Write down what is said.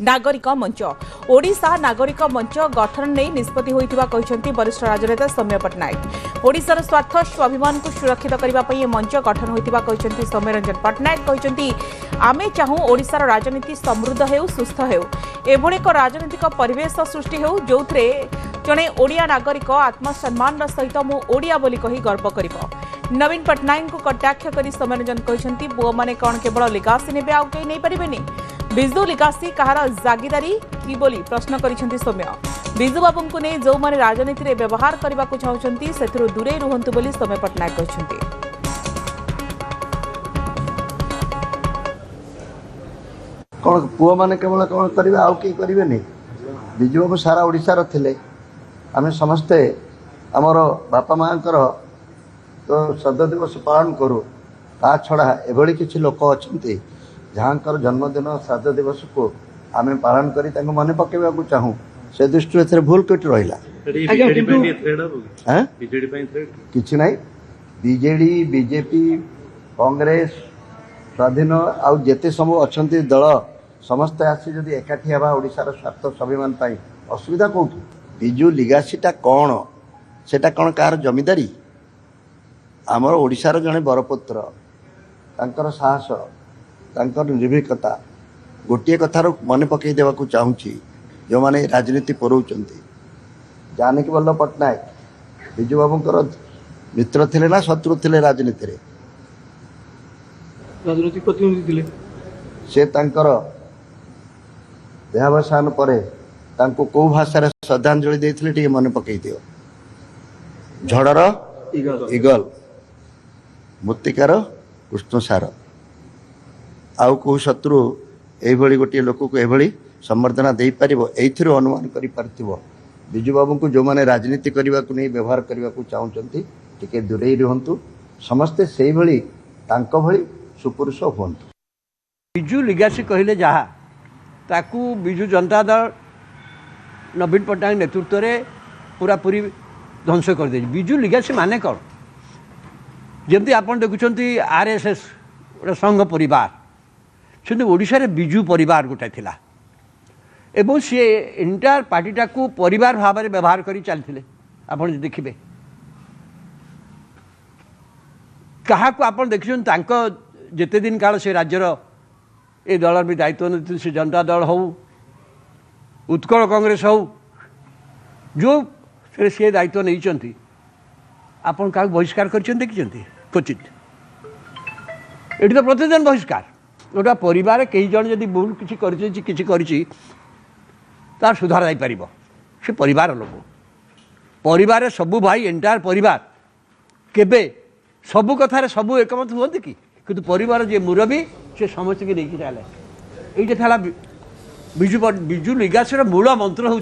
नागरिक मंच ओडिशा नागरिक मंच गठन नहीं निष्पत्ति होइतिबा कहिसेंती वरिष्ठ राजनेता सौम्य पट्टनायक। ओडिशार स्वार्थ स्वाभिमान को सुरक्षित करबा पई मंच गठन होइतिबा कहिसेंती सौम्य रंजन पट्टनायक। कहिसेंती आमे चाहू ओडिशार राजनीति समृद्ध हेउ सुस्थ हेउ एभଳି ଏକ ରାଜନୈତିକ ପରିବେଶ ସୃଷ୍ଟି ହେଉ ଯେଉଁଥିରେ ଜଣେ ଓଡ଼ିଆ ନାଗରିକ ଆତ୍ମସମ୍ମାନର ସହିତ ମୁଁ ଓଡ଼ିଆ ବୋଲି କହି ଗର୍ବ କରିବ। ନବୀନ ପଟ୍ଟନାୟକଙ୍କୁ କଟାକ୍ଷ କରି ସୌମ୍ୟରଞ୍ଜନ କହିଛନ୍ତି ପୁଅମାନେ କ'ଣ କେବଳ ଲିଗାସି ନେବେ ଆଉ କେହି ନେଇପାରିବେନି। ବିଜୁ ଲିଗାସି କାହାର ଜାଗିଦାରୀ କି ବୋଲି ପ୍ରଶ୍ନ କରିଛନ୍ତି ସୌମ୍ୟ। ବିଜୁ ବାବୁଙ୍କୁ ନେଇ ଯେଉଁମାନେ ରାଜନୀତିରେ ବ୍ୟବହାର କରିବାକୁ ଚାହୁଁଛନ୍ତି ସେଥିରୁ ଦୂରେଇ ରୁହନ୍ତୁ ବୋଲି ସୌମ୍ୟ ପଟ୍ଟନାୟକ କହିଛନ୍ତି। कौन पुओ मैंने केवल कौन करेंगे आउ कि करेंगे विजु बाबू सारा ओडिशार थिले आम समस्ते आमर बापा माँ तो श्रद्धा दिवस पालन करूँ ता छड़ा एभली किसी लोक अच्छा जहाँ जन्मदिन श्राद्ध दिवस को आम पालन कर मन पकेवा चाहूँ से दृष्टि ए भूल कट रहा कि ना बीजेडी बीजेपी कांग्रेस स्वाधीन आउ जेते सब अच्छा दल समस्ते आसी जदि एकाठी हवा ओडिशार स्वार्थ स्वाभिमान पाई असुविधा कौटू बिजु लिगासीटा कौन सेटा कौन कार जमीदारी आमर ओडिशार जड़े बरपुत्र तांकर साहस तांकर निर्भीकता गोटे कथार मन पकई देवा चाहूँगी जो मैंने राजनीति परोचंती जानकी वल्लभ पट्टनायक बिजु बाबूंकर मित्र थिले ना शत्रु थिले राजनीति रे राजनीतिक प्रतिनिधि थिले से तांकर देहावसान पर तांको को भाषा श्रद्धांजलि देथिले टिके मन पकई दियो झड़र इगल मुत्तिकार कृष्णसार आउ को शत्रु एभली गोटे लोक को एभली संबर्धना दे पारिबो एथिरो अनुमान करि पारथिबो बिजु बाबू को जो माने राजनीति करबा को नहीं व्यवहार करबा को चाहउचंती टिके दूरेई रहंतु समस्ते सेही भली तांको भली सुपुरुष हूँ। बिजु लिगासी कहले जहाँ ताकू बिजु जनता दल नवीन पट्टनायक नेतृत्व में पूरा पूरी ध्वंस कर दे। बिजु लिगासी माने कौन जमती आप देखुं आरएसएस गोटे संघ परिवार से ओडिशा रे बिजु परिवार गोटे थिला एवं सी एंटायर पार्टीटा को परिवार भाव में व्यवहार कर चलते आप देखिए क्या आप देखुं जेते दिन काल से राज्यर ए दल भी दायित्व नहीं से जनता दल हो उत्कल कांग्रेस हो जो से दायित्व नहीं आपन क्या बहिष्कार कर क्वचित ये तो प्रतिदिन बहिष्कार गोटा परिवार कई जन जब भूल किसी तार सुधार जापर से परिवार लोक परिवार सबू भाई एंटायर परिवार केबे सबू कथार सबू एकमत हुआ कि किंतु परिवार जे मुरबी से समस्त की नहीं चले ये बिजु लिगासीर मूल मंत्र हूँ